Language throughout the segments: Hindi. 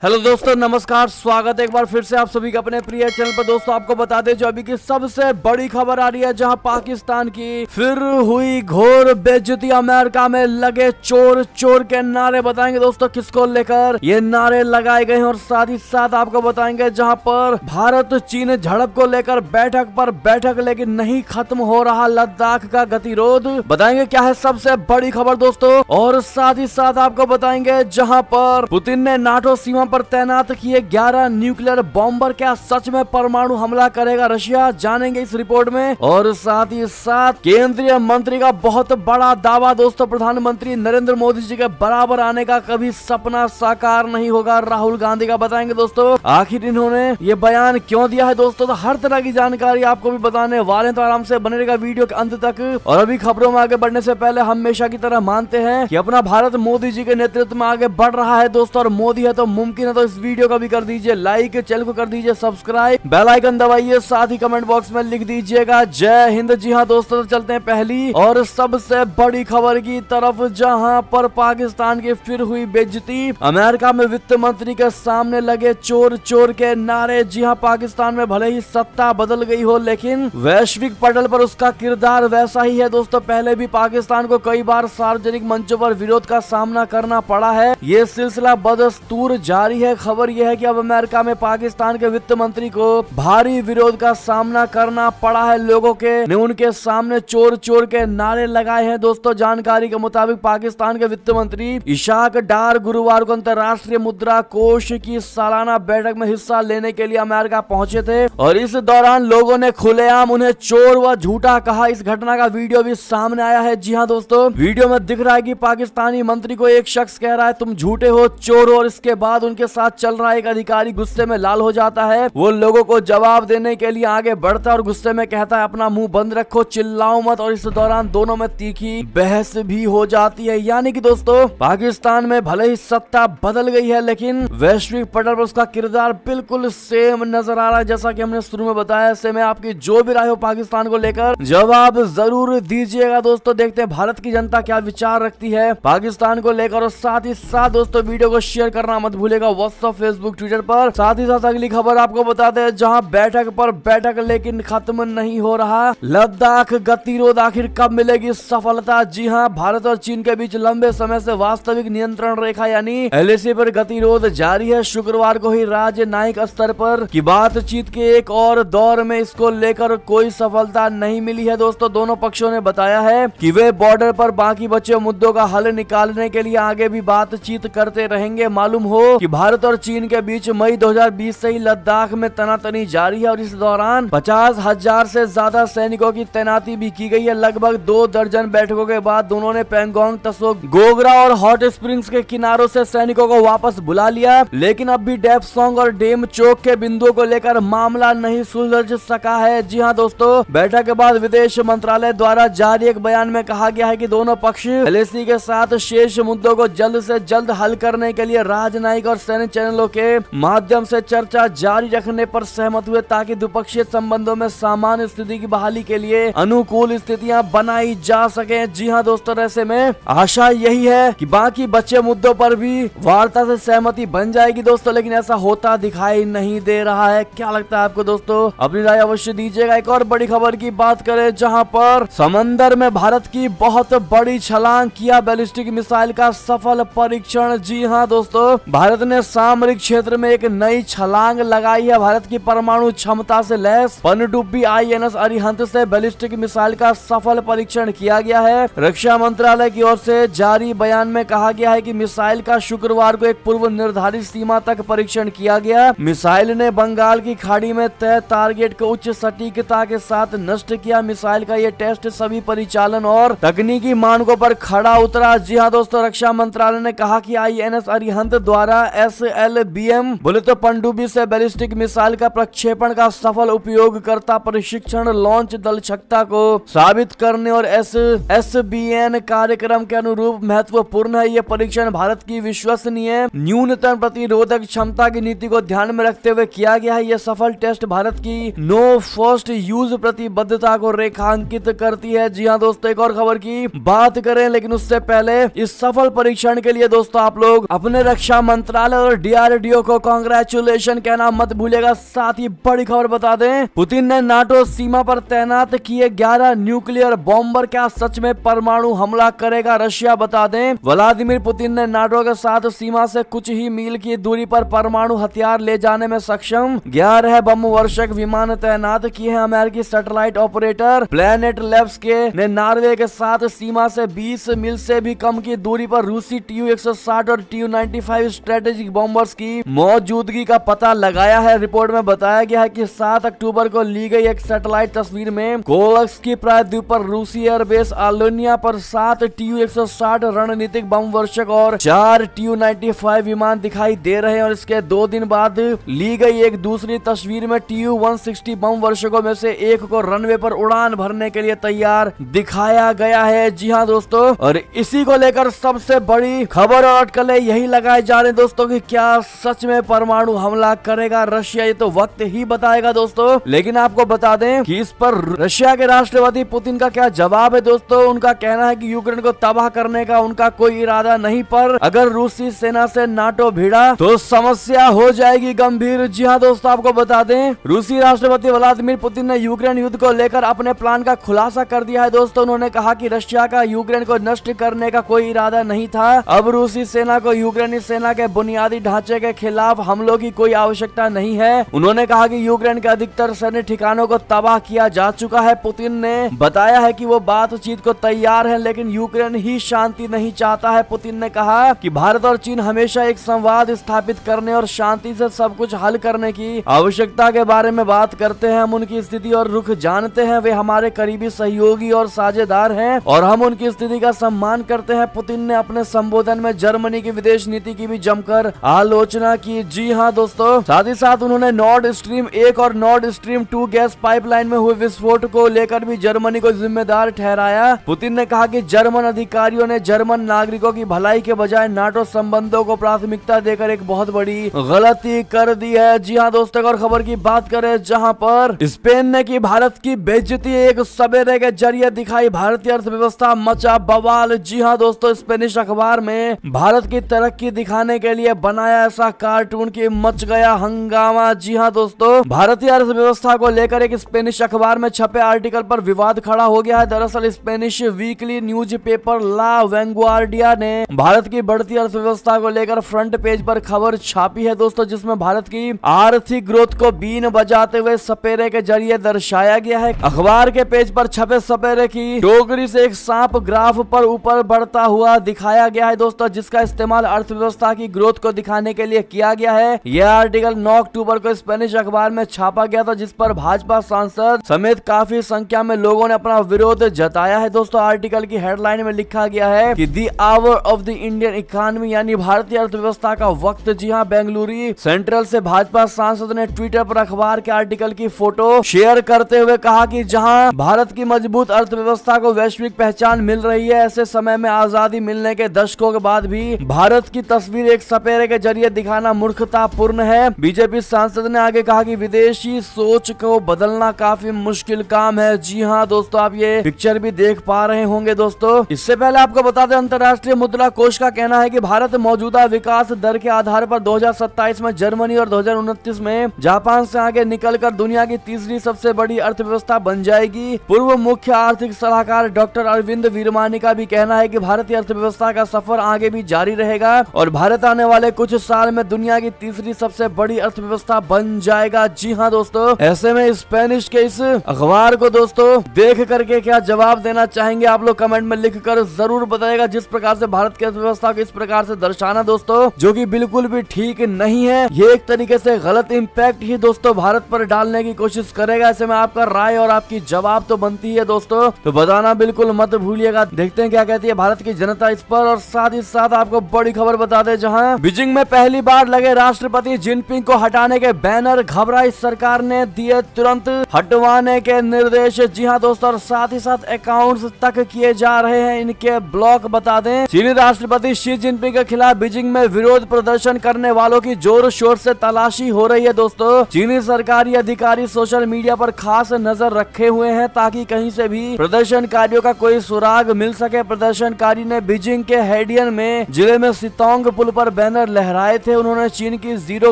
हेलो दोस्तों, नमस्कार। स्वागत है एक बार फिर से आप सभी का अपने प्रिय चैनल पर। दोस्तों आपको बता दें जो अभी की सबसे बड़ी खबर आ रही है, जहां पाकिस्तान की फिर हुई घोर बेइज्जती। अमेरिका में लगे चोर चोर के नारे बताएंगे दोस्तों किसको लेकर ये नारे लगाए गए हैं, और साथ ही साथ आपको बताएंगे जहां पर भारत चीन झड़प को लेकर बैठक पर बैठक, लेकिन नहीं खत्म हो रहा लद्दाख का गतिरोध। बताएंगे क्या है सबसे बड़ी खबर दोस्तों, और साथ ही साथ आपको बताएंगे जहां पर पुतिन ने नाटो सीमा पर तैनात किए 11 न्यूक्लियर बॉम्बर। क्या सच में परमाणु हमला करेगा रशिया? जानेंगे इस रिपोर्ट में। और साथ ही साथ केंद्रीय मंत्री का बहुत बड़ा दावा दोस्तों, प्रधानमंत्री नरेंद्र मोदी जी के बराबर आने का कभी सपना साकार नहीं होगा राहुल गांधी का। बताएंगे दोस्तों आखिर इन्होंने ये बयान क्यों दिया है दोस्तों, तो हर तरह की जानकारी आपको भी बताने वाले हैं, तो आराम से बने रहेगा वीडियो के अंत तक। और अभी खबरों में आगे बढ़ने से पहले हमेशा की तरह मानते हैं कि अपना भारत मोदी जी के नेतृत्व में आगे बढ़ रहा है दोस्तों, और मोदी है तो मुमकिन है तो इस वीडियो को भी कर दीजिए लाइक, चैनल को कर दीजिए सब्सक्राइब, बेल आइकन दबाइए, साथ ही कमेंट बॉक्स में लिख दीजिएगा जय हिंद। जी हाँ दोस्तों, तो चलते हैं पहली और सबसे बड़ी खबर की तरफ, जहां पर पाकिस्तान की फिर हुई बेइज्जती। अमेरिका में वित्त मंत्री के सामने लगे चोर चोर के नारे। जी हाँ, पाकिस्तान में भले ही सत्ता बदल गई हो, लेकिन वैश्विक पटल पर उसका किरदार वैसा ही है दोस्तों। पहले भी पाकिस्तान को कई बार सार्वजनिक मंचों पर विरोध का सामना करना पड़ा है, ये सिलसिला बदस्तूर जारी है। खबर यह है कि अब अमेरिका में पाकिस्तान के वित्त मंत्री को भारी विरोध का सामना करना पड़ा है। लोगों ने उनके सामने चोर चोर के नारे लगाए हैं दोस्तों। जानकारी के मुताबिक पाकिस्तान के वित्त मंत्री इशाक डार गुरुवार को अंतर्राष्ट्रीय मुद्रा कोष की सालाना बैठक में हिस्सा लेने के लिए अमेरिका पहुंचे थे, और इस दौरान लोगों ने खुलेआम उन्हें चोर व झूठा कहा। इस घटना का वीडियो भी सामने आया है। जी हाँ दोस्तों, वीडियो में दिख रहा है कि पाकिस्तानी मंत्री को एक शख्स कह रहा है तुम झूठे हो, चोर हो, और इसके बाद उनके साथ चल रहा एक अधिकारी गुस्से में लाल हो जाता है। वो लोगों को जवाब देने के लिए आगे बढ़ता है और गुस्से में कहता है अपना मुंह बंद रखो, चिल्लाओ मत, और इस दौरान दोनों में तीखी बहस भी हो जाती है। यानी कि दोस्तों पाकिस्तान में भले ही सत्ता बदल गई है, लेकिन वैश्विक पटल पर उसका किरदार बिल्कुल सेम नजर आ रहा है। जैसा कि हमने शुरू में बताया, ऐसे में आपकी जो भी राय हो पाकिस्तान को लेकर जवाब जरूर दीजिएगा दोस्तों। देखते हैं भारत की जनता क्या विचार रखती है पाकिस्तान को लेकर, और साथ ही साथ दोस्तों वीडियो को शेयर करना मत भूलेगा व्हाट्सएप, फेसबुक, ट्विटर पर। साथ ही साथ अगली खबर आपको बताते हैं, जहां बैठक पर बैठक लेकिन खत्म नहीं हो रहा लद्दाख गतिरोध। आखिर कब मिलेगी सफलता? जी हां, भारत और चीन के बीच लंबे समय से वास्तविक नियंत्रण रेखा यानी एलएसी पर गतिरोध जारी है। शुक्रवार को ही राजनयिक स्तर पर की बातचीत के एक और दौर में इसको लेकर कोई सफलता नहीं मिली है दोस्तों। दोनों पक्षों ने बताया है कि वे बॉर्डर पर बाकी बचे मुद्दों का हल निकालने के लिए आगे भी बातचीत करते रहेंगे। मालूम हो कि भारत और चीन के बीच मई 2020 से ही लद्दाख में तनातनी जारी है, और इस दौरान 50,000 से ज्यादा सैनिकों की तैनाती भी की गई है। लगभग 2 दर्जन बैठकों के बाद दोनों ने पैंगोंग, तसो, गोगरा और हॉट स्प्रिंग्स के किनारों से सैनिकों को वापस बुला लिया, लेकिन अब भी डेप्सोंग और डेम चौक के बिंदुओं को लेकर मामला नहीं सुलझ सका है। जी हाँ दोस्तों, बैठक के बाद विदेश मंत्रालय द्वारा जारी एक बयान में कहा गया है कि दोनों पक्ष एलएसी के साथ शेष मुद्दों को जल्द से जल्द हल करने के लिए राजनयिक और सैन्य चैनलों के माध्यम से चर्चा जारी रखने पर सहमत हुए, ताकि द्विपक्षीय संबंधों में सामान्य स्थिति की बहाली के लिए अनुकूल स्थितियां बनाई जा सके। जी हां दोस्तों, ऐसे में आशा यही है कि बाकी बचे मुद्दों पर भी वार्ता से सहमति बन जाएगी दोस्तों, लेकिन ऐसा होता दिखाई नहीं दे रहा है। क्या लगता है आपको दोस्तों? अपनी राय अवश्य दीजिएगा। एक और बड़ी खबर की बात करें, जहां पर समंदर में भारत की बहुत बड़ी छलांग, किया बैलिस्टिक मिसाइल का सफल परीक्षण। जी हाँ दोस्तों, भारत ने सामरिक क्षेत्र में एक नई छलांग लगाई है। भारत की परमाणु क्षमता से लैस पनडुब्बी INS अरिहंत से बैलिस्टिक मिसाइल का सफल परीक्षण किया गया है। रक्षा मंत्रालय की ओर से जारी बयान में कहा गया है कि मिसाइल का शुक्रवार को एक पूर्व निर्धारित सीमा तक परीक्षण किया गया। मिसाइल ने बंगाल की खाड़ी में तय टारगेट को उच्च सटीकता के साथ नष्ट किया। मिसाइल का ये टेस्ट सभी परिचालन और तकनीकी मानकों पर खड़ा उतरा। जी हाँ दोस्तों, रक्षा मंत्रालय ने कहा कि INS अरिहंत द्वारा SLBM बुलेट पनडुब्बी से बैलिस्टिक मिसाइल का प्रक्षेपण का सफल उपयोगकर्ता प्रशिक्षण लॉन्च दल क्षमता को साबित करने और SBN कार्यक्रम के अनुरूप महत्वपूर्ण है। यह परीक्षण भारत की विश्वसनीय न्यूनतम प्रतिरोधक क्षमता की नीति को ध्यान में रखते हुए किया गया है। यह सफल टेस्ट भारत की नो फर्स्ट यूज प्रतिबद्धता को रेखांकित करती है। जी हाँ दोस्तों, एक और खबर की बात करें, लेकिन उससे पहले इस सफल परीक्षण के लिए दोस्तों आप लोग अपने रक्षा मंत्रालय मंत्रालय और DRDO को कांग्रेचुलेशन कहना मत भूलिएगा। साथ ही बड़ी खबर बता दें, पुतिन ने नाटो सीमा पर तैनात किए 11 न्यूक्लियर बॉम्बर। क्या सच में परमाणु हमला करेगा रशिया? बता दें, व्लादिमीर पुतिन ने नाटो के साथ सीमा से कुछ ही मील की दूरी पर परमाणु हथियार ले जाने में सक्षम 11 बम वर्षक विमान तैनात किए हैं। अमेरिकी सैटेलाइट ऑपरेटर प्लैनेट लैब्स के ने नॉर्वे के साथ सीमा से 20 मील से भी कम की दूरी पर रूसी TU-160 और TU-95 स्ट्रेटेजिक बॉम्बर्स की मौजूदगी का पता लगाया है। रिपोर्ट में बताया गया है कि 7 अक्टूबर को ली गई एक सैटेलाइट तस्वीर में कोलस्क की प्रायद्वीप पर रूसी एयरबेस आलोनिया पर 7 TU-160 रणनीतिक बम वर्षक और 4 TU-95 विमान दिखाई दे रहे हैं। और इसके 2 दिन बाद ली गई एक दूसरी तस्वीर में TU-160 बम वर्षकों में से एक को रनवे पर उड़ान भरने के लिए तैयार दिखाया गया है। जी हाँ दोस्तों, और इसी को लेकर सबसे बड़ी खबर और अटकलें यही लगाए जा रहे हैं दोस्तों कि क्या सच में परमाणु हमला करेगा रशिया? ये तो वक्त ही बताएगा दोस्तों। लेकिन आपको बता दें कि इस पर रशिया के राष्ट्रपति पुतिन का क्या जवाब है दोस्तों। उनका कहना है कि यूक्रेन को तबाह करने का उनका कोई इरादा नहीं, पर अगर रूसी सेना से नाटो भिड़ा तो समस्या हो जाएगी गंभीर। जी हाँ दोस्तों, आपको बता दें रूसी राष्ट्रपति व्लादिमीर पुतिन ने यूक्रेन युद्ध को लेकर अपने प्लान का खुलासा कर दिया है दोस्तों। उन्होंने कहा कि रशिया का यूक्रेन को नष्ट करने का कोई इरादा नहीं था। अब रूसी सेना को यूक्रेनी सेना के बुनियादी ढांचे के खिलाफ हमलों की कोई आवश्यकता नहीं है। उन्होंने कहा कि यूक्रेन के अधिकतर सैन्य ठिकानों को तबाह किया जा चुका है। पुतिन ने बताया है कि वो बातचीत को तैयार है, लेकिन यूक्रेन ही शांति नहीं चाहता है। पुतिन ने कहा कि भारत और चीन हमेशा एक संवाद स्थापित करने और शांति से सब कुछ हल करने की आवश्यकता के बारे में बात करते हैं। हम उनकी स्थिति और रुख जानते हैं। वे हमारे करीबी सहयोगी और साझेदार हैं और हम उनकी स्थिति का सम्मान करते हैं। पुतिन ने अपने संबोधन में जर्मनी की विदेश नीति की भी जमकर आलोचना की। जी हाँ दोस्तों, साथ ही साथ उन्होंने नॉर्ड स्ट्रीम 1 और नॉर्ड स्ट्रीम 2 गैस पाइपलाइन में हुए विस्फोट को लेकर भी जर्मनी को जिम्मेदार ठहराया। पुतिन ने कहा कि जर्मन अधिकारियों ने जर्मन नागरिकों की भलाई के बजाय नाटो संबंधों को प्राथमिकता देकर एक बहुत बड़ी गलती कर दी है। जी हाँ दोस्तों, और खबर की बात करें जहां पर स्पेन ने की भारत की बेइज्जती, एक सवेरे के जरिए दिखाई भारतीय अर्थव्यवस्था, मचा बवाल। जी हाँ दोस्तों, स्पेनिश अखबार में भारत की तरक्की दिखाने के लिए बनाया ऐसा कार्टून की मच गया हंगामा। जी हाँ दोस्तों, भारतीय अर्थव्यवस्था को लेकर एक स्पेनिश अखबार में छपे आर्टिकल पर विवाद खड़ा हो गया है। दरअसल स्पेनिश वीकली न्यूज पेपर ला वेंगुआर्डिया ने भारत की बढ़ती अर्थव्यवस्था को लेकर फ्रंट पेज पर खबर छापी है दोस्तों, जिसमें भारत की आर्थिक ग्रोथ को बीन बजाते हुए सपेरे के जरिए दर्शाया गया है। अखबार के पेज पर छपे सपेरे की टोकरी से एक सांप ग्राफ पर ऊपर बढ़ता हुआ दिखाया गया है दोस्तों, जिसका इस्तेमाल अर्थव्यवस्था की ग्रोथ को दिखाने के लिए किया गया है। यह आर्टिकल 9 अक्टूबर को स्पेनिश अखबार में छापा गया था, जिस पर भाजपा सांसद समेत काफी संख्या में लोगों ने अपना विरोध जताया है दोस्तों। आर्टिकल की हेडलाइन में लिखा गया है कि the hour of the Indian economy, यानी भारतीय अर्थव्यवस्था का वक्त। जी हाँ, बेंगलुरु सेंट्रल से भाजपा सांसद ने ट्विटर पर अखबार के आर्टिकल की फोटो शेयर करते हुए कहा कि जहां भारत की मजबूत अर्थव्यवस्था को वैश्विक पहचान मिल रही है, ऐसे समय में आजादी मिलने के दशकों के बाद भी भारत की तस्वीर एक सपेरे के जरिए दिखाना मूर्खतापूर्ण है। बीजेपी सांसद ने आगे कहा कि विदेशी सोच को बदलना काफी मुश्किल काम है। जी हाँ दोस्तों, आप ये पिक्चर भी देख पा रहे होंगे दोस्तों। इससे पहले आपको बता दें, अंतर्राष्ट्रीय मुद्रा कोष का कहना है कि भारत मौजूदा विकास दर के आधार पर 2027 में जर्मनी और 2029 में जापान से आगे निकलकर दुनिया की तीसरी सबसे बड़ी अर्थव्यवस्था बन जाएगी। पूर्व मुख्य आर्थिक सलाहकार डॉक्टर अरविंद वीरमानी का भी कहना है कि भारतीय अर्थव्यवस्था का सफर आगे भी जारी रहेगा और भारत आने वाले कुछ साल में दुनिया की तीसरी सबसे बड़ी अर्थव्यवस्था बन जाएगा। जी हाँ दोस्तों, ऐसे में स्पेनिश के इस अखबार को दोस्तों देख करके क्या जवाब देना चाहेंगे आप लोग कमेंट में लिख कर जरूर बताइएगा। जिस प्रकार से भारत की अर्थव्यवस्था को इस प्रकार से दर्शाना दोस्तों, जो कि बिल्कुल भी ठीक नहीं है, ये एक तरीके से गलत इम्पैक्ट ही दोस्तों भारत पर डालने की कोशिश करेगा। ऐसे में आपका राय और आपकी जवाब तो बनती है दोस्तों, तो बताना बिल्कुल मत भूलिएगा। देखते हैं क्या कहती है भारत की जनता इस पर। और साथ ही साथ आपको बड़ी खबर बता दे, जहां बीजिंग में पहली बार लगे राष्ट्रपति जिनपिंग को हटाने के बैनर, घबराई सरकार ने दिए तुरंत हटवाने के निर्देश। जी हाँ दोस्तों, और साथ ही साथ अकाउंट्स तक किए जा रहे हैं इनके ब्लॉक। बता दें, चीनी राष्ट्रपति शी जिनपिंग के खिलाफ बीजिंग में विरोध प्रदर्शन करने वालों की जोर शोर से तलाशी हो रही है दोस्तों। चीनी सरकारी अधिकारी सोशल मीडिया पर खास नजर रखे हुए हैं ताकि कहीं से भी प्रदर्शनकारियों का कोई सुराग मिल सके। प्रदर्शनकारी ने बीजिंग के हेडियन में जिले में सितोंग पुल पर बैनर बैनर लहराए थे। उन्होंने चीन की जीरो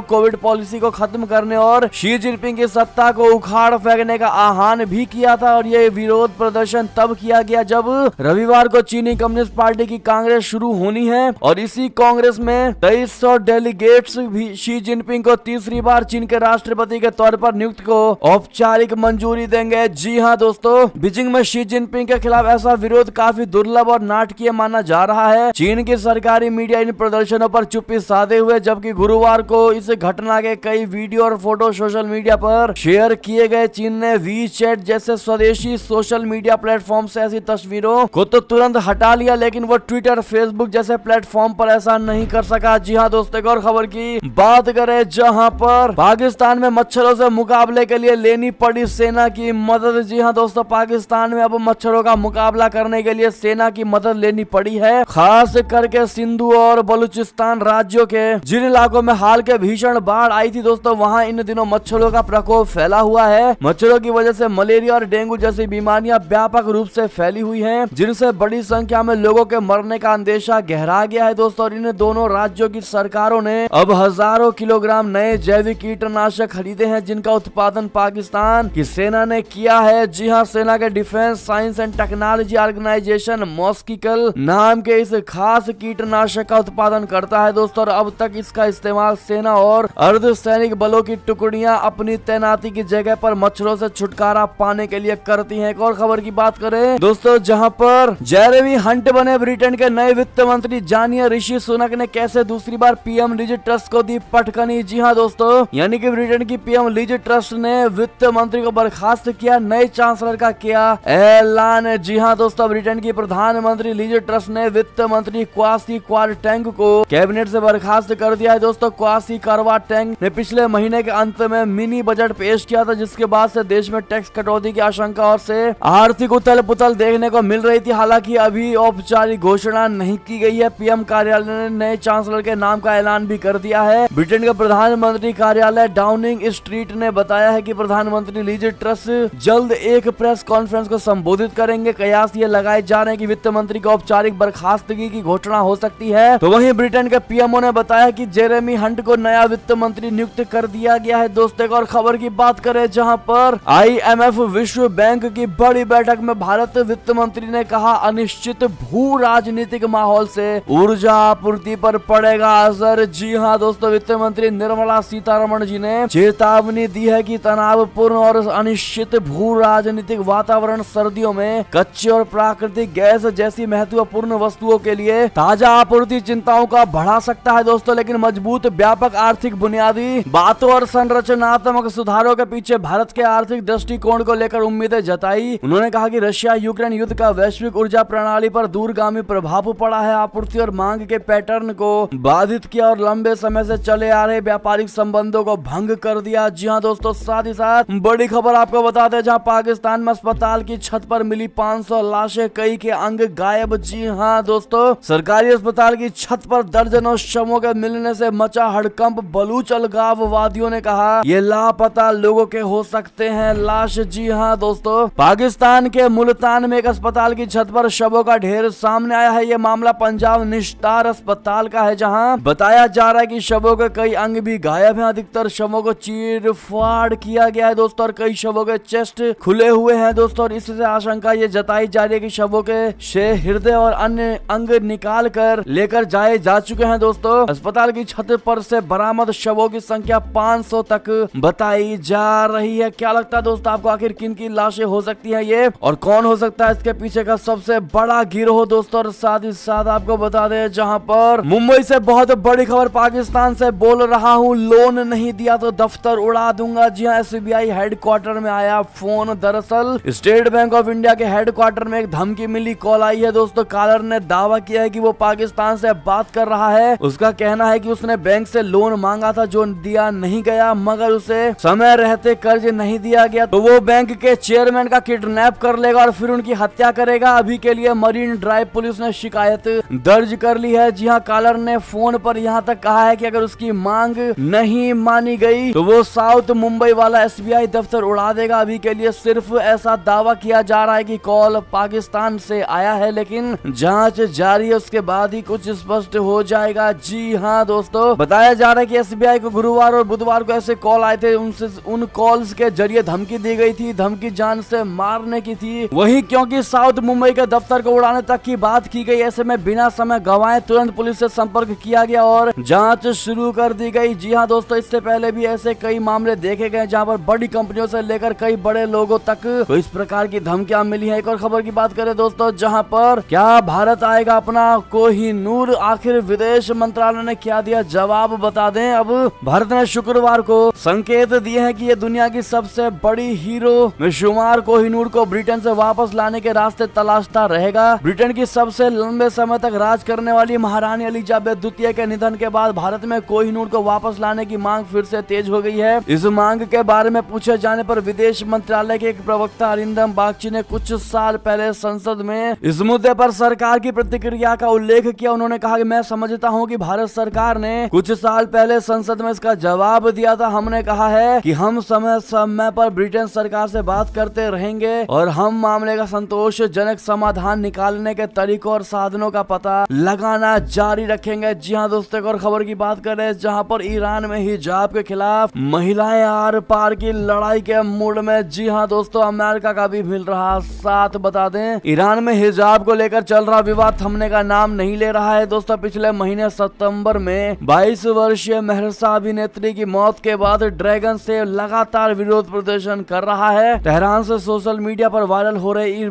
कोविड पॉलिसी को खत्म करने और शी जिनपिंग की सत्ता को उखाड़ फेंकने का आह्वान भी किया था और ये विरोध प्रदर्शन तब किया गया जब रविवार को चीनी कम्युनिस्ट पार्टी की कांग्रेस शुरू होनी है और इसी कांग्रेस में 2300 डेलीगेट्स भी शी जिनपिंग को तीसरी बार चीन के राष्ट्रपति के तौर पर नियुक्त को औपचारिक मंजूरी देंगे। जी हाँ दोस्तों, बीजिंग में शी जिनपिंग के खिलाफ ऐसा विरोध काफी दुर्लभ और नाटकीय माना जा रहा है। चीन की सरकारी मीडिया इन प्रदर्शनों पर चुप्पी साधे हुए, जबकि गुरुवार को इस घटना के कई वीडियो और फोटो सोशल मीडिया पर शेयर किए गए। चीन ने वीचैट जैसे स्वदेशी सोशल मीडिया प्लेटफॉर्म से ऐसी तस्वीरों को तो तुरंत हटा लिया, लेकिन वो ट्विटर फेसबुक जैसे प्लेटफॉर्म पर ऐसा नहीं कर सका। जी हाँ दोस्तों, एक और खबर की बात करें जहां पर पाकिस्तान में मच्छरों से मुकाबले के लिए लेनी पड़ी सेना की मदद। जी हाँ दोस्तों, पाकिस्तान में अब मच्छरों का मुकाबला करने के लिए सेना की मदद लेनी पड़ी है, खास करके सिंधु और बलूचिस्तान राज्यों के जिन इलाकों में हाल के भीषण बाढ़ आई थी दोस्तों, वहां इन दिनों मच्छरों का प्रकोप फैला हुआ है। मच्छरों की वजह से मलेरिया और डेंगू जैसी बीमारियां व्यापक रूप से फैली हुई हैं, जिनसे बड़ी संख्या में लोगों के मरने का अंदेशा गहरा गया है दोस्तों। और इन दोनों राज्यों की सरकारों ने अब हजारों किलोग्राम नए जैविक कीटनाशक खरीदे हैं, जिनका उत्पादन पाकिस्तान की सेना ने किया है। जी हाँ, सेना के defence science and technology organisation मॉस्किकल नाम के इस खास कीटनाशक का उत्पादन करता है दोस्तों। और अब तक इसका इस्तेमाल सेना और अर्धसैनिक बलों की टुकड़ियां अपनी तैनाती की जगह पर मच्छरों से छुटकारा पाने के लिए करती हैं। एक और खबर की बात करें दोस्तों, जहां पर जेरेमी हंट बने ब्रिटेन के नए वित्त मंत्री। जानिए ऋषि सुनक ने कैसे दूसरी बार पीएम लिज ट्रस को दी पटकनी। जी हाँ दोस्तों, यानी कि ब्रिटेन की पीएम लिज ट्रस ने वित्त मंत्री को बर्खास्त किया, नए चांसलर का किया ऐलान। जी हाँ दोस्तों, ब्रिटेन की प्रधानमंत्री लिज ट्रस ने वित्त मंत्री क्वासी क्वारटेंग को कैबिनेट से बर्खास्त कर दिया है दोस्तों। क्वासी क्वारटेंग ने पिछले महीने के अंत में मिनी बजट पेश किया था, जिसके बाद से देश में टैक्स कटौती की आशंका और से आर्थिक उथल पुथल देखने को मिल रही थी। हालांकि अभी औपचारिक घोषणा नहीं की गई है। पीएम कार्यालय ने नए चांसलर के नाम का ऐलान भी कर दिया है। ब्रिटेन के प्रधानमंत्री कार्यालय डाउनिंग स्ट्रीट ने बताया है कि प्रधानमंत्री लिज ट्रस जल्द एक प्रेस कॉन्फ्रेंस को संबोधित करेंगे। कयास ये लगाए जा रहे हैं कि वित्त मंत्री को औपचारिक बर्खास्तगी की घोषणा हो सकती है। तो वहीं ब्रिटेन के पीएमओ ने बताया कि जेरेमी हंट को नया वित्त मंत्री नियुक्त कर दिया गया है दोस्तों। एक और खबर की बात करें जहां पर IMF विश्व बैंक की बड़ी बैठक में भारत वित्त मंत्री ने कहा, अनिश्चित भू राजनीतिक माहौल से ऊर्जा आपूर्ति पर पड़ेगा असर। जी हाँ दोस्तों, वित्त मंत्री निर्मला सीतारमण जी ने चेतावनी दी है कि तनावपूर्ण और अनिश्चित भू राजनीतिक वातावरण सर्दियों में कच्चे और प्राकृतिक गैस जैसी महत्वपूर्ण वस्तुओं के लिए ताजा आपूर्ति चिंताओं का बढ़ा सकता है दोस्तों। लेकिन मजबूत व्यापक आर्थिक बुनियादी बातों और संरचनात्मक सुधारों के पीछे भारत के आर्थिक दृष्टिकोण को लेकर उम्मीदें जताई। उन्होंने कहा कि रशिया यूक्रेन युद्ध का वैश्विक ऊर्जा प्रणाली पर दूरगामी प्रभाव पड़ा है, आपूर्ति और मांग के पैटर्न को बाधित किया और लंबे समय से चले आ रहे व्यापारिक संबंधों को भंग कर दिया। जी हाँ दोस्तों, साथ ही साथ बड़ी खबर आपको बता दें, जहां पाकिस्तान में अस्पताल की छत पर मिली 500 लाशें, कई के अंग गायब। जी हाँ दोस्तों, सरकारी अस्पताल की छत पर दर्जनों शवों के मिलने से मचा हड़कंप। बलूच अलगाववादियों ने कहा ये लापता लोगों के हो सकते हैं लाश। जी हाँ दोस्तों, पाकिस्तान के मुल्तान में एक अस्पताल की छत पर शवों का ढेर सामने आया है। ये मामला पंजाब निस्तार अस्पताल का है, जहां बताया जा रहा है कि शवों के कई अंग भी गायब हैं। अधिकतर शवों को चीर फाड़ किया गया है दोस्तों और कई शवों के चेस्ट खुले हुए हैं दोस्तों। और इससे आशंका ये जताई जा रही है कि शवों के से हृदय और अन्य अंग निकाल कर लेकर जाए जा चुके हैं दोस्तों। अस्पताल की छत पर से बरामद शवों की संख्या 500 तक बताई जा रही है। क्या लगता है दोस्तों आपको, आखिर किन की लाशें हो सकती हैं ये और कौन हो सकता है इसके पीछे का सबसे बड़ा गिरोह दोस्तों। और साथ ही साथ आपको बता दें, जहां पर मुंबई से बहुत बड़ी खबर, पाकिस्तान से बोल रहा हूं, लोन नहीं दिया तो दफ्तर उड़ा दूंगा। जी हाँ, SBI हेडक्वार्टर में आया फोन। दरअसल स्टेट बैंक ऑफ इंडिया के हेडक्वार्टर में एक धमकी मिली कॉल आई है दोस्तों। कॉलर ने दावा किया है कि वो पाकिस्तान से बात कर रहा है। उसका कहना है कि उसने बैंक से लोन मांगा था जो दिया नहीं गया, मगर उसे समय रहते कर्ज नहीं दिया गया तो वो बैंक के चेयरमैन का किडनैप कर लेगा और फिर उनकी हत्या करेगा। अभी के लिए मरीन ड्राइव पुलिस ने शिकायत दर्ज कर ली है। जी हाँ, कॉलर ने फोन पर यहाँ तक कहा है कि अगर उसकी मांग नहीं मानी गई तो वो साउथ मुंबई वाला SBI दफ्तर उड़ा देगा। अभी के लिए सिर्फ ऐसा दावा किया जा रहा है कि कॉल पाकिस्तान से आया है, लेकिन जांच जारी है, उसके बाद ही कुछ स्पष्ट हो जाएगा। जाएगा। जी हाँ दोस्तों, बताया जा रहा है कि एसबीआई को गुरुवार और बुधवार को ऐसे कॉल आए थे, उन कॉल्स के जरिए धमकी दी गई थी, धमकी जान से मारने की थी। वहीं क्योंकि साउथ मुंबई के दफ्तर को उड़ाने तक की बात की गई, ऐसे में बिना समय गंवाए तुरंत पुलिस से संपर्क किया गया और जांच शुरू कर दी गई। जी हाँ दोस्तों, इससे पहले भी ऐसे कई मामले देखे गए जहां पर बड़ी कंपनियों से लेकर कई बड़े लोगों तक को इस प्रकार की धमकियां मिली है। एक और खबर की बात करें दोस्तों, जहां पर क्या भारत आएगा अपना कोहिनूर, आखिर विदेश मंत्रालय ने क्या दिया जवाब, बता दें। अब भारत ने शुक्रवार को संकेत दिए हैं कि ये दुनिया की सबसे बड़ी हीरो में शुमार कोहिनूर को ब्रिटेन से वापस लाने के रास्ते तलाशता रहेगा। ब्रिटेन की सबसे लंबे समय तक राज करने वाली महारानी एलिजाबेथ द्वितीय के निधन के बाद भारत में कोहिनूर को वापस लाने की मांग फिर से तेज हो गई है। इस मांग के बारे में पूछे जाने पर विदेश मंत्रालय के एक प्रवक्ता अरिंदम बागची ने कुछ साल पहले संसद में इस मुद्दे पर सरकार की प्रतिक्रिया का उल्लेख किया। उन्होंने कहा कि मैं समझता हूं कि भारत सरकार ने कुछ साल पहले संसद में इसका जवाब दिया था। हमने कहा है कि हम समय समय पर ब्रिटेन सरकार से बात करते रहेंगे और हम मामले का संतोषजनक समाधान निकालने के तरीकों और साधनों का पता लगाना जारी रखेंगे। जी हाँ दोस्तों, और खबर की बात करें जहां पर ईरान में हिजाब के खिलाफ महिलाएं आर पार की लड़ाई के मूड में। जी हाँ दोस्तों, अमेरिका का भी मिल रहा साथ। बता दें, ईरान में हिजाब को लेकर चल रहा विवाद थमने का नाम नहीं ले रहा है दोस्तों। पिछले महीने सितंबर में 22 वर्षीय महरसा अभिनेत्री की मौत के बाद ड्रैगन से लगातार विरोध प्रदर्शन कर रहा है। तेहरान से सोशल मीडिया पर वायरल हो रहे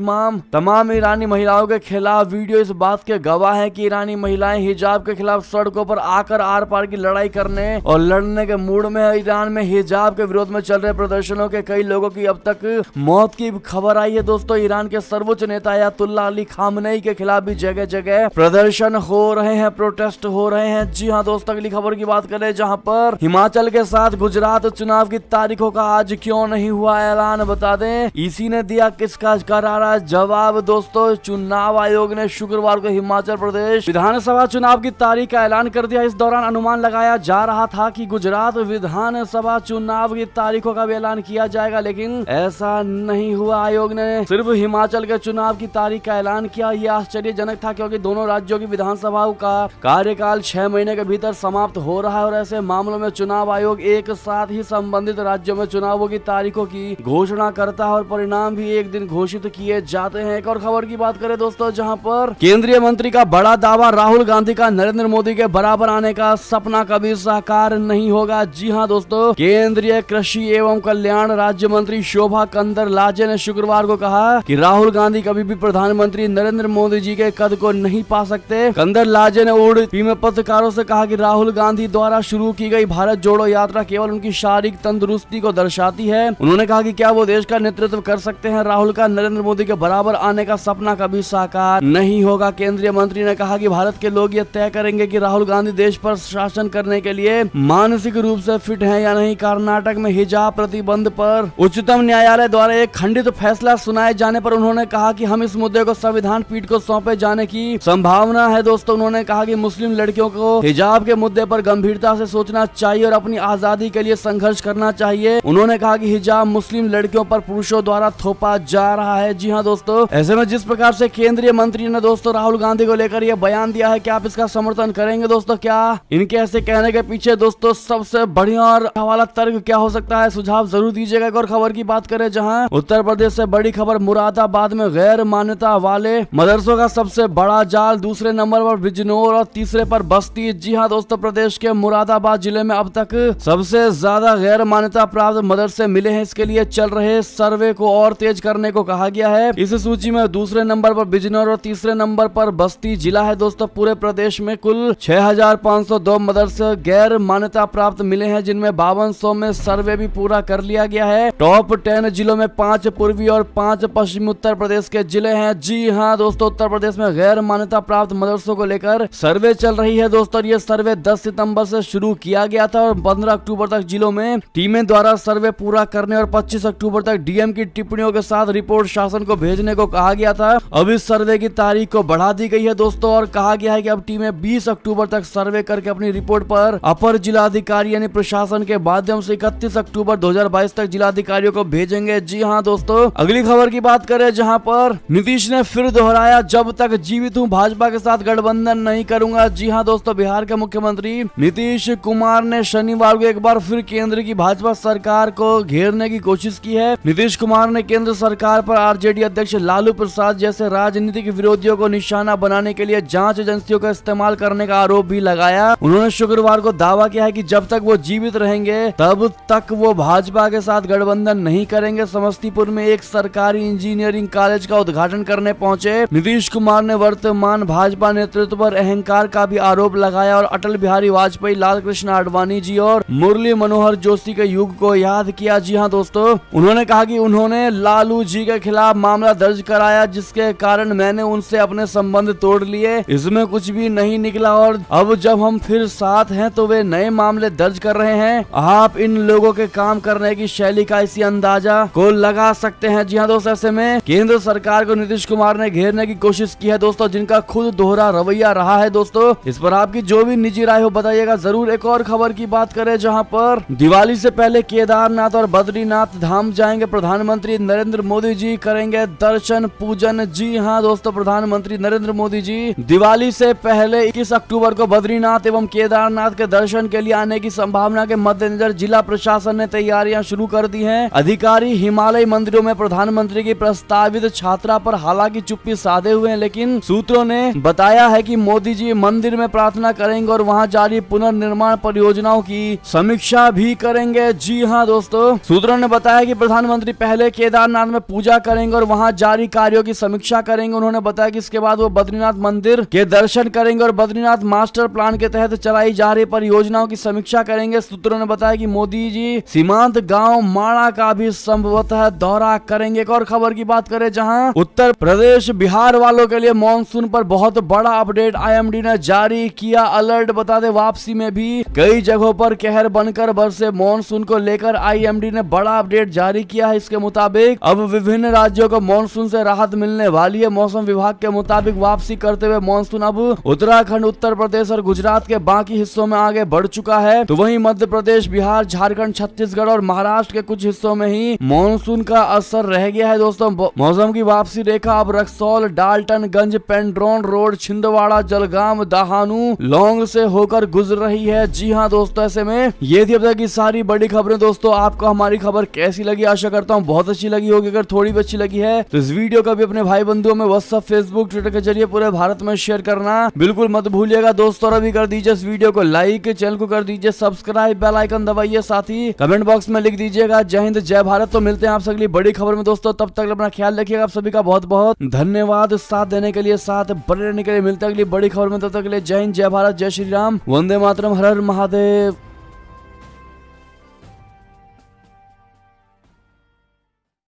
तमाम ईरानी महिलाओं के खिलाफ वीडियो इस बात के गवाह है कि ईरानी महिलाएं हिजाब के खिलाफ सड़कों पर आकर आर पार की लड़ाई करने और लड़ने के मूड में है। ईरान में हिजाब के विरोध में चल रहे प्रदर्शनों के कई लोगों की अब तक मौत की खबर आई है दोस्तों। ईरान के सर्वोच्च नेता अयतुल्ला अली खामनेई के खिलाफ भी जगह जगह प्रदर्शन हो रहे हैं, प्रोटेस्ट हो रहे हैं। जी हाँ दोस्तों, अगली खबर की बात करें जहां पर हिमाचल के साथ गुजरात चुनाव की तारीखों का आज क्यों नहीं हुआ ऐलान, बता दें। ईसी ने दिया किसका करारा जवाब दोस्तों। चुनाव आयोग ने शुक्रवार को हिमाचल प्रदेश विधानसभा चुनाव की तारीख का ऐलान कर दिया। इस दौरान अनुमान लगाया जा रहा था कि गुजरात विधानसभा चुनाव की तारीखों का भी ऐलान किया जाएगा, लेकिन ऐसा नहीं हुआ। आयोग ने सिर्फ हिमाचल के चुनाव की तारीख का ऐलान किया। यह आश्चर्यजनक था क्योंकि दोनों राज्यों की विधानसभाओं का कार्यकाल 6 महीने के भीतर समाप्त हो रहा है और ऐसे मामलों में चुनाव आयोग एक साथ ही संबंधित राज्यों में चुनावों की तारीखों की घोषणा करता है और परिणाम भी एक दिन घोषित किए जाते हैं। एक और खबर की बात करें दोस्तों, जहां पर केंद्रीय मंत्री का बड़ा दावा, राहुल गांधी का नरेंद्र मोदी के बराबर आने का सपना कभी साकार नहीं होगा। जी हां दोस्तों, केंद्रीय कृषि एवं कल्याण राज्य मंत्री शोभा कंदरलाजे ने शुक्रवार को कहा कि राहुल गांधी कभी भी प्रधानमंत्री नरेंद्र मोदी जी के कद को नहीं पा सकते। कंदरलाजे ने उड़पी में पत्रकारों से कहा कि राहुल गांधी द्वारा शुरू की गई भारत जोड़ो यात्रा केवल उनकी शारीरिक तंदुरुस्ती को दर्शाती है। उन्होंने कहा कि क्या वो देश का नेतृत्व कर सकते हैं। राहुल का नरेंद्र मोदी के बराबर आने का सपना कभी साकार नहीं होगा। केंद्रीय मंत्री ने कहा कि भारत के लोग ये तय करेंगे कि राहुल गांधी देश पर शासन करने के लिए मानसिक रूप से फिट हैं या नहीं। कर्नाटक में हिजाब प्रतिबंध पर उच्चतम न्यायालय द्वारा एक खंडित फैसला सुनाए जाने पर उन्होंने कहा कि हम इस मुद्दे को संविधान पीठ को सौंपे जाने की संभावना है दोस्तों। उन्होंने कहा कि मुस्लिम लड़कियों को हिजाब के मुद्दे पर गंभीरता से सोचना चाहिए और अपनी आजादी के लिए संघर्ष करना चाहिए। उन्होंने कहा कि हिजाब मुस्लिम लड़कियों पर पुरुषों द्वारा थोपा जा रहा है। जी हाँ दोस्तों, ऐसे में जिस प्रकार से केंद्रीय मंत्री ने दोस्तों राहुल गांधी को लेकर यह बयान दिया है, क्या आप इसका समर्थन करेंगे दोस्तों? क्या इनके ऐसे कहने के पीछे दोस्तों सबसे बढ़िया और हवाला तर्क क्या हो सकता है? सुझाव जरूर दीजिएगा। एक और खबर की बात करें जहां उत्तर प्रदेश से बड़ी खबर, मुरादाबाद में गैर मान्यता वाले मदरसों का सबसे बड़ा जाल, दूसरे नंबर पर बिजनौर और तीसरे पर बस्ती। जी हाँ दोस्तों, प्रदेश के मुरादाबाद जिले में अब तक सबसे ज्यादा गैर मान्यता प्राप्त मदरसे मिले हैं। इसके लिए चल रहे सर्वे को और तेज करने को कहा गया है। इस सूची में दूसरे नंबर पर बिजनौर और तीसरे नंबर पर बस्ती जिला है दोस्तों। पूरे प्रदेश में कुल 6502 मदरसे गैर मान्यता प्राप्त मिले हैं, जिनमें 5200 में सर्वे भी पूरा कर लिया गया है। टॉप 10 जिलों में 5 पूर्वी और 5 पश्चिमी उत्तर प्रदेश के जिले हैं। जी हाँ दोस्तों, उत्तर प्रदेश में गैर मान्यता प्राप्त मदरसों को लेकर सर्वे चल रही है दोस्तों। ये सर्वे 10 सितंबर से शुरू किया गया था और 15 अक्टूबर तक जिलों में टीमें द्वारा सर्वे पूरा करने और 25 अक्टूबर तक डीएम की टिप्पणियों के साथ रिपोर्ट शासन को भेजने को कहा गया था। अब इस सर्वे की तारीख को बढ़ा दी गई है दोस्तों और कहा गया है कि अब टीमें 20 अक्टूबर तक सर्वे करके अपनी रिपोर्ट पर अपर जिलाधिकारी यानी प्रशासन के माध्यम से 31 अक्टूबर 2022 तक जिलाधिकारियों को भेजेंगे। जी हाँ दोस्तों, अगली खबर की बात करें जहां पर नीतीश ने फिर दोहराया, जब तक जीवित हूं भाजपा के साथ गठबंधन नहीं करूंगा। जी जी हाँ दोस्तों, बिहार के मुख्यमंत्री नीतीश कुमार ने शनिवार को एक बार फिर केंद्र की भाजपा सरकार को घेरने की कोशिश की है। नीतीश कुमार ने केंद्र सरकार पर आरजेडी अध्यक्ष लालू प्रसाद जैसे राजनीतिक विरोधियों को निशाना बनाने के लिए जांच एजेंसियों का इस्तेमाल करने का आरोप भी लगाया। उन्होंने शुक्रवार को दावा किया है कि जब तक वो जीवित रहेंगे तब तक वो भाजपा के साथ गठबंधन नहीं करेंगे। समस्तीपुर में एक सरकारी इंजीनियरिंग कॉलेज का उद्घाटन करने पहुंचे नीतीश कुमार ने वर्तमान भाजपा नेतृत्व पर अहंकार का भी आरोप लगाया और अटल बिहारी वाजपेयी, लाल कृष्ण आडवाणी जी और मुरली मनोहर जोशी के युग को याद किया। जी हाँ दोस्तों, उन्होंने कहा कि उन्होंने लालू जी के खिलाफ मामला दर्ज कराया जिसके कारण मैंने उनसे अपने संबंध तोड़ लिए, इसमें कुछ भी नहीं निकला और अब जब हम फिर साथ हैं तो वे नए मामले दर्ज कर रहे हैं। आप इन लोगों के काम करने की शैली का इसी अंदाजा को लगा सकते हैं। जी हाँ दोस्तों, ऐसे में केंद्र सरकार को नीतीश कुमार ने घेरने की कोशिश की है दोस्तों, जिनका खुद दोहरा रवैया रहा है। दोस्तों, इस पर आपकी जो भी निजी राय हो बताइएगा जरूर। एक और खबर की बात करें जहां पर दिवाली से पहले केदारनाथ और बद्रीनाथ धाम जाएंगे प्रधानमंत्री नरेंद्र मोदी जी, करेंगे दर्शन पूजन। जी हाँ दोस्तों, प्रधानमंत्री नरेंद्र मोदी जी दिवाली से पहले 21 अक्टूबर को बद्रीनाथ एवं केदारनाथ के दर्शन के लिए आने की संभावना के मद्देनजर जिला प्रशासन ने तैयारियां शुरू कर दी हैं। अधिकारी हिमालय मंदिरों में प्रधानमंत्री की प्रस्तावित छात्रा पर हालांकि चुप्पी साधे हुए हैं, लेकिन सूत्रों ने बताया है कि मोदी जी मंदिर में प्रार्थना करेंगे और वहां जारी पुनर्निर्माण परियोजनाओं की समीक्षा भी करेंगे। जी हाँ दोस्तों, सूत्रों ने बताया कि प्रधानमंत्री पहले केदारनाथ में पूजा करेंगे और वहां जारी कार्यों की समीक्षा करेंगे। उन्होंने बताया कि इसके बाद वो बद्रीनाथ मंदिर के दर्शन करेंगे और बद्रीनाथ मास्टर प्लान के तहत चलाई जा रही परियोजनाओं की समीक्षा करेंगे। सूत्रों ने बताया कि मोदी जी सीमांत गांव माणा का भी संभवतः दौरा करेंगे। एक और खबर की बात करें जहां उत्तर प्रदेश बिहार वालों के लिए मॉनसून पर बहुत बड़ा अपडेट आईएमडी ने जारी किया अलर्ट। बता दें, वापसी में भी कई जगहों पर कहर बनकर बरसे मॉनसून को लेकर आईएमडी ने बड़ा अपडेट जारी किया है। इसके मुताबिक अब विभिन्न राज्यों को मॉनसून से राहत मिलने वाली है। मौसम विभाग के मुताबिक वापसी करते हुए मॉनसून अब उत्तराखंड, उत्तर प्रदेश और गुजरात के बाकी हिस्सों में आगे बढ़ चुका है। तो वहीं मध्य प्रदेश, बिहार, झारखंड, छत्तीसगढ़ और महाराष्ट्र के कुछ हिस्सों में ही मॉनसून का असर रह गया है। दोस्तों, मौसम की वापसी रेखा अब रक्सौल, डाल्टनगंज, पेंड्रोन रोड, छिंदवाड़ा, जलगांव, दहानू, लौंग से होकर गुजर रही है। जी हाँ दोस्तों, ऐसे में ये थी अब तक की सारी बड़ी खबरें। दोस्तों, आपको हमारी खबर कैसी लगी? आशा करता हूँ बहुत अच्छी लगी होगी। अगर थोड़ी भी अच्छी लगी है तो इस वीडियो को भी अपने भाई बंधुओं में व्हाट्सएप, फेसबुक, ट्विटर के जरिए पूरे भारत में शेयर करना बिल्कुल मत भूलिएगा दोस्तों। और अभी कर दीजिए इस वीडियो को लाइक, चैनल को कर दीजिए सब्सक्राइब, बेल आइकन दबाइए, साथ ही कमेंट बॉक्स में लिख दीजिएगा जय हिंद, जय भारत। तो मिलते हैं आपसे अगली बड़ी खबर में दोस्तों, तब तक अपना ख्याल रखिएगा। आप सभी का बहुत बहुत धन्यवाद साथ देने के लिए, साथ बने रहने के लिए। मिलते हैं अगली बड़ी खबर में, तब तक के लिए जय हिंद, जय भारत, जय श्री राम, वंदे मातरम, हर हर महादेव।